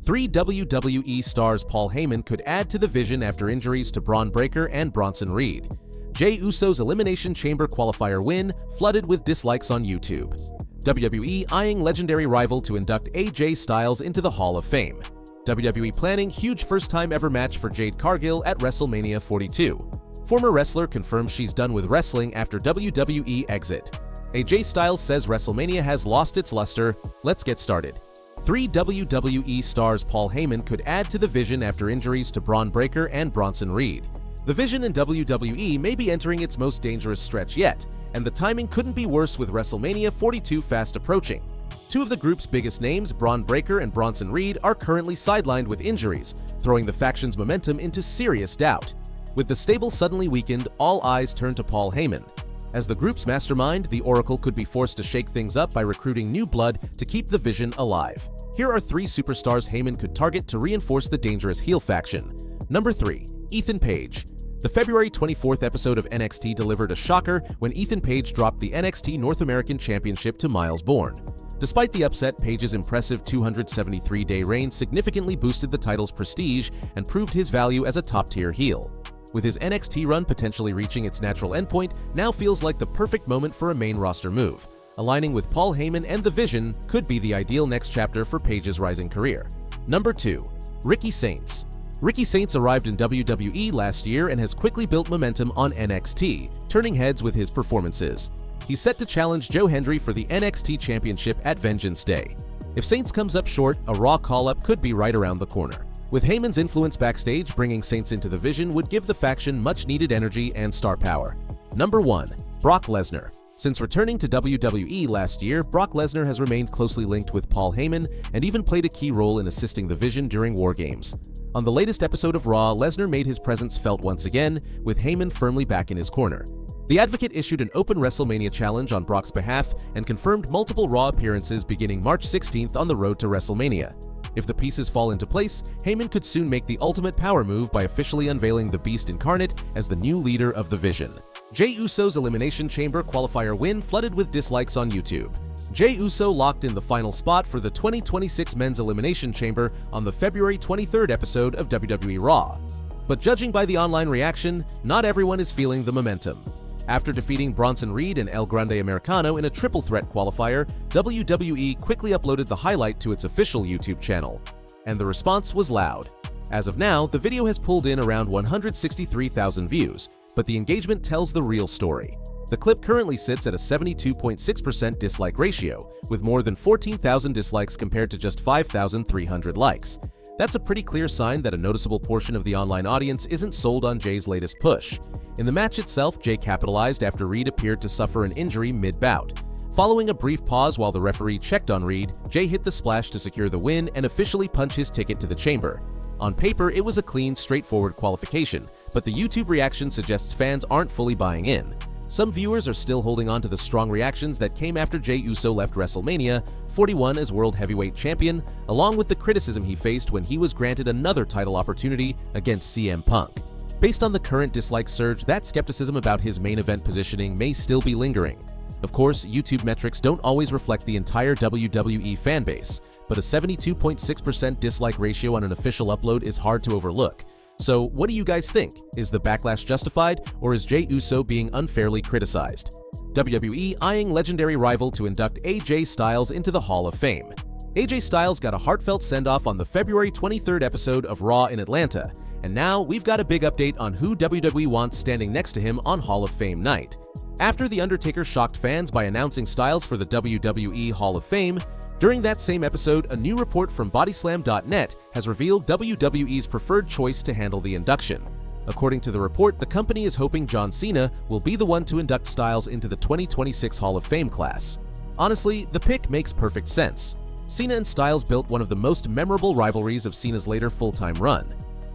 Three WWE stars Paul Heyman could add to the vision after injuries to Bron Breakker and Bronson Reed. Jey Uso's Elimination Chamber qualifier win flooded with dislikes on YouTube. WWE eyeing legendary rival to induct AJ Styles into the Hall of Fame. WWE planning huge first-time ever match for Jade Cargill at WrestleMania 42. Former wrestler confirms she's done with wrestling after WWE exit. AJ Styles says WrestleMania has lost its luster. Let's get started. Three WWE stars Paul Heyman could add to the vision after injuries to Bron Breakker and Bronson Reed. The vision in WWE may be entering its most dangerous stretch yet, and the timing couldn't be worse with WrestleMania 42 fast approaching. Two of the group's biggest names, Bron Breakker and Bronson Reed, are currently sidelined with injuries, throwing the faction's momentum into serious doubt. With the stable suddenly weakened, all eyes turn to Paul Heyman. As the group's mastermind, the Oracle could be forced to shake things up by recruiting new blood to keep the vision alive. Here are three superstars Heyman could target to reinforce the dangerous heel faction. Number 3. Ethan Page. The February 24th episode of NXT delivered a shocker when Ethan Page dropped the NXT North American Championship to Miles Bourne. Despite the upset, Page's impressive 273-day reign significantly boosted the title's prestige and proved his value as a top-tier heel. With his NXT run potentially reaching its natural endpoint, now feels like the perfect moment for a main roster move. Aligning with Paul Heyman and the Vision could be the ideal next chapter for Page's rising career. Number 2. Ricky Saints. Ricky Saints arrived in WWE last year and has quickly built momentum on NXT, turning heads with his performances. He's set to challenge Joe Hendry for the NXT Championship at Vengeance Day. If Saints comes up short, a Raw call-up could be right around the corner. With Heyman's influence backstage, bringing Saints into the Vision would give the faction much-needed energy and star power. Number 1. Brock Lesnar. Since returning to WWE last year, Brock Lesnar has remained closely linked with Paul Heyman and even played a key role in assisting the Vision during War Games. On the latest episode of Raw, Lesnar made his presence felt once again, with Heyman firmly back in his corner. The Advocate issued an open WrestleMania challenge on Brock's behalf and confirmed multiple Raw appearances beginning March 16th on the road to WrestleMania. If the pieces fall into place, Heyman could soon make the ultimate power move by officially unveiling the Beast Incarnate as the new leader of the Vision. Jey Uso's Elimination Chamber qualifier win flooded with dislikes on YouTube. Jey Uso locked in the final spot for the 2026 Men's Elimination Chamber on the February 23rd episode of WWE Raw. But judging by the online reaction, not everyone is feeling the momentum. After defeating Bronson Reed and El Grande Americano in a triple threat qualifier, WWE quickly uploaded the highlight to its official YouTube channel. And the response was loud. As of now, the video has pulled in around 163,000 views, but the engagement tells the real story. The clip currently sits at a 72.6% dislike ratio, with more than 14,000 dislikes compared to just 5,300 likes. That's a pretty clear sign that a noticeable portion of the online audience isn't sold on Jey's latest push. In the match itself, Jey capitalized after Reed appeared to suffer an injury mid-bout. Following a brief pause while the referee checked on Reed, Jey hit the splash to secure the win and officially punch his ticket to the chamber. On paper, it was a clean, straightforward qualification, but the YouTube reaction suggests fans aren't fully buying in. Some viewers are still holding on to the strong reactions that came after Jey Uso left WrestleMania 41 as World Heavyweight Champion, along with the criticism he faced when he was granted another title opportunity against CM Punk. Based on the current dislike surge, that skepticism about his main event positioning may still be lingering. Of course, YouTube metrics don't always reflect the entire WWE fanbase, but a 72.6% dislike ratio on an official upload is hard to overlook. So, what do you guys think? Is the backlash justified, or is Jey Uso being unfairly criticized? WWE eyeing legendary rival to induct AJ Styles into the Hall of Fame. AJ Styles got a heartfelt send-off on the February 23rd episode of Raw in Atlanta, and now we've got a big update on who WWE wants standing next to him on Hall of Fame night. After The Undertaker shocked fans by announcing Styles for the WWE Hall of Fame, during that same episode, a new report from Bodyslam.net has revealed WWE's preferred choice to handle the induction. According to the report, the company is hoping John Cena will be the one to induct Styles into the 2026 Hall of Fame class. Honestly, the pick makes perfect sense. Cena and Styles built one of the most memorable rivalries of Cena's later full-time run.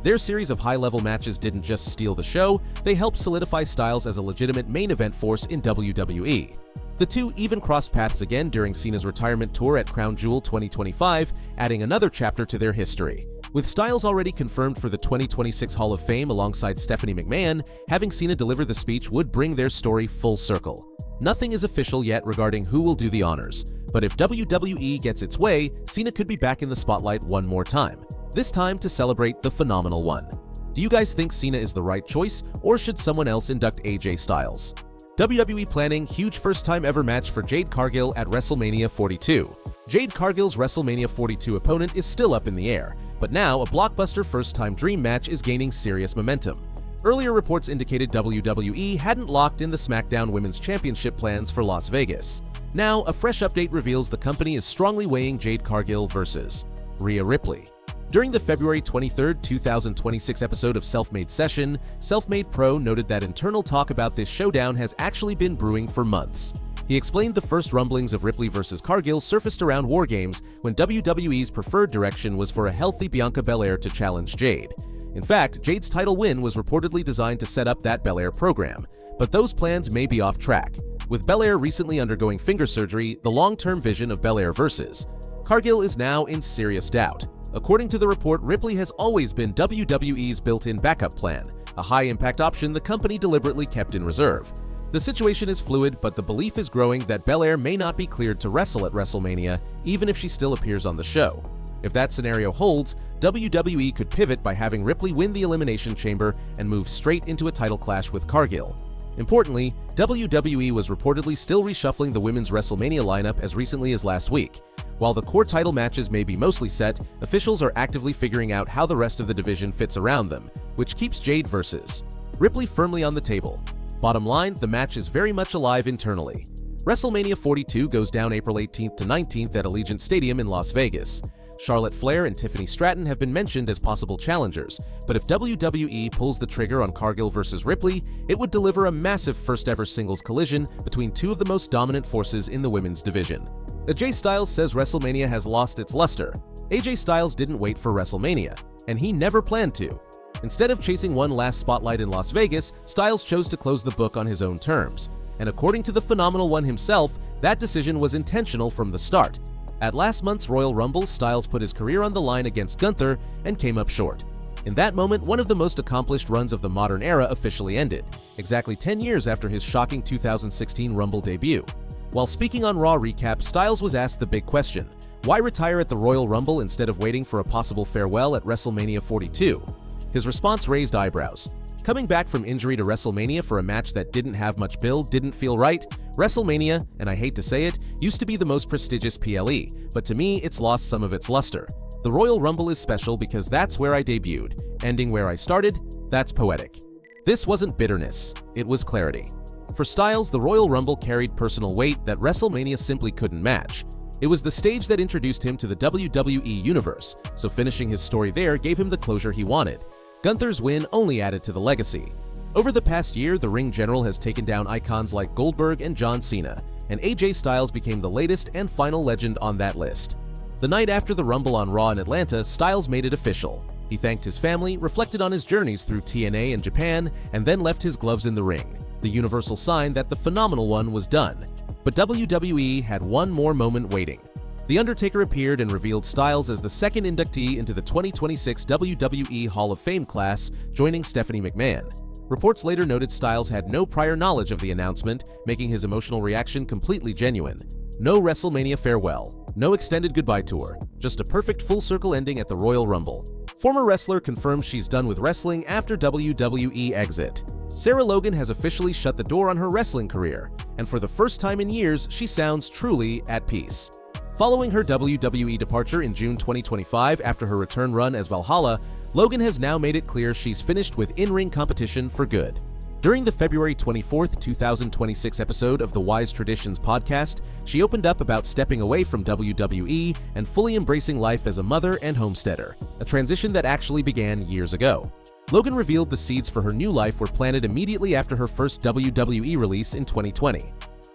Their series of high-level matches didn't just steal the show, they helped solidify Styles as a legitimate main event force in WWE. The two even crossed paths again during Cena's retirement tour at Crown Jewel 2025, adding another chapter to their history. With Styles already confirmed for the 2026 Hall of Fame alongside Stephanie McMahon, having Cena deliver the speech would bring their story full circle. Nothing is official yet regarding who will do the honors, but if WWE gets its way, Cena could be back in the spotlight one more time, this time to celebrate the Phenomenal One. Do you guys think Cena is the right choice, or should someone else induct AJ Styles? WWE planning huge first-time ever match for Jade Cargill at WrestleMania 42. Jade Cargill's WrestleMania 42 opponent is still up in the air, but now a blockbuster first-time dream match is gaining serious momentum. Earlier reports indicated WWE hadn't locked in the SmackDown Women's Championship plans for Las Vegas. Now, a fresh update reveals the company is strongly weighing Jade Cargill versus Rhea Ripley. During the February 23, 2026 episode of Self-Made Session, Self-Made Pro noted that internal talk about this showdown has actually been brewing for months. He explained the first rumblings of Ripley versus Cargill surfaced around War Games when WWE's preferred direction was for a healthy Bianca Belair to challenge Jade. In fact, Jade's title win was reportedly designed to set up that Belair program, but those plans may be off track. With Belair recently undergoing finger surgery, the long-term vision of Belair versus Cargill is now in serious doubt. According to the report, Ripley has always been WWE's built-in backup plan, a high-impact option the company deliberately kept in reserve. The situation is fluid, but the belief is growing that Belair may not be cleared to wrestle at WrestleMania, even if she still appears on the show. If that scenario holds, WWE could pivot by having Ripley win the Elimination Chamber and move straight into a title clash with Cargill. Importantly, WWE was reportedly still reshuffling the women's WrestleMania lineup as recently as last week. While the core title matches may be mostly set, officials are actively figuring out how the rest of the division fits around them, which keeps Jade versus Ripley firmly on the table. Bottom line, the match is very much alive internally. WrestleMania 42 goes down April 18th to 19th at Allegiant Stadium in Las Vegas. Charlotte Flair and Tiffany Stratton have been mentioned as possible challengers, but if WWE pulls the trigger on Cargill versus Ripley, it would deliver a massive first-ever singles collision between two of the most dominant forces in the women's division. AJ Styles says WrestleMania has lost its luster. AJ Styles didn't wait for WrestleMania, and he never planned to. Instead of chasing one last spotlight in Las Vegas, Styles chose to close the book on his own terms. And according to the Phenomenal One himself, that decision was intentional from the start. At last month's Royal Rumble, Styles put his career on the line against Gunther and came up short. In that moment, one of the most accomplished runs of the modern era officially ended, exactly 10 years after his shocking 2016 Rumble debut. While speaking on Raw Recap, Styles was asked the big question: why retire at the Royal Rumble instead of waiting for a possible farewell at WrestleMania 42? His response raised eyebrows. Coming back from injury to WrestleMania for a match that didn't have much build didn't feel right. WrestleMania, and I hate to say it, used to be the most prestigious PLE, but to me it's lost some of its luster. The Royal Rumble is special because that's where I debuted. Ending where I started, that's poetic. This wasn't bitterness, it was clarity. For Styles, the Royal Rumble carried personal weight that WrestleMania simply couldn't match. It was the stage that introduced him to the WWE Universe, so finishing his story there gave him the closure he wanted. Gunther's win only added to the legacy. Over the past year, the ring general has taken down icons like Goldberg and John Cena, and AJ Styles became the latest and final legend on that list. The night after the Rumble on Raw in Atlanta, Styles made it official. He thanked his family, reflected on his journeys through TNA and Japan, and then left his gloves in the ring, the universal sign that the Phenomenal One was done. But WWE had one more moment waiting. The Undertaker appeared and revealed Styles as the second inductee into the 2026 WWE Hall of Fame class, joining Stephanie McMahon. Reports later noted Styles had no prior knowledge of the announcement, making his emotional reaction completely genuine. No WrestleMania farewell, no extended goodbye tour, just a perfect full-circle ending at the Royal Rumble. Former wrestler confirms she's done with wrestling after WWE exit. Sarah Logan has officially shut the door on her wrestling career, and for the first time in years, she sounds truly at peace. Following her WWE departure in June 2025 after her return run as Valhalla, Logan has now made it clear she's finished with in-ring competition for good. During the February 24, 2026 episode of the Wise Traditions podcast, she opened up about stepping away from WWE and fully embracing life as a mother and homesteader, a transition that actually began years ago. Logan revealed the seeds for her new life were planted immediately after her first WWE release in 2020.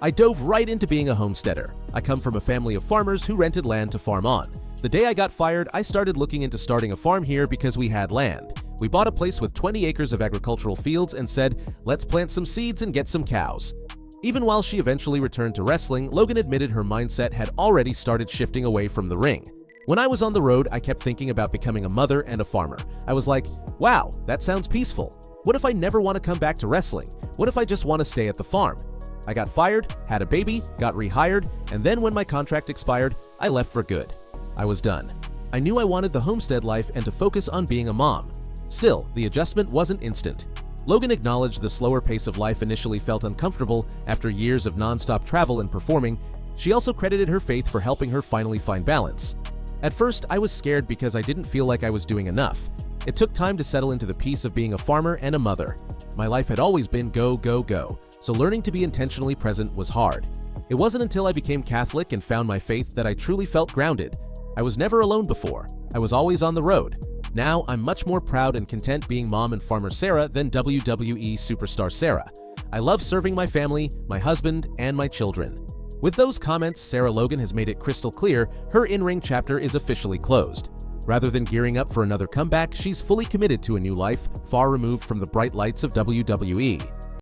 I dove right into being a homesteader. I come from a family of farmers who rented land to farm on. The day I got fired, I started looking into starting a farm here because we had land. We bought a place with 20 acres of agricultural fields and said, let's plant some seeds and get some cows. Even while she eventually returned to wrestling, Logan admitted her mindset had already started shifting away from the ring. When I was on the road, I kept thinking about becoming a mother and a farmer. I was like, wow, that sounds peaceful. What if I never want to come back to wrestling? What if I just want to stay at the farm? I got fired, had a baby, got rehired, and then when my contract expired, I left for good. I was done. I knew I wanted the homestead life and to focus on being a mom. Still, the adjustment wasn't instant. Logan acknowledged the slower pace of life initially felt uncomfortable after years of non-stop travel and performing. She also credited her faith for helping her finally find balance. At first, I was scared because I didn't feel like I was doing enough. It took time to settle into the peace of being a farmer and a mother. My life had always been go, go, go, so learning to be intentionally present was hard. It wasn't until I became Catholic and found my faith that I truly felt grounded. I was never alone before. I was always on the road. Now, I'm much more proud and content being mom and farmer Sarah than WWE superstar Sarah. I love serving my family, my husband, and my children. With those comments, Sarah Logan has made it crystal clear her in-ring chapter is officially closed. Rather than gearing up for another comeback, she's fully committed to a new life, far removed from the bright lights of WWE.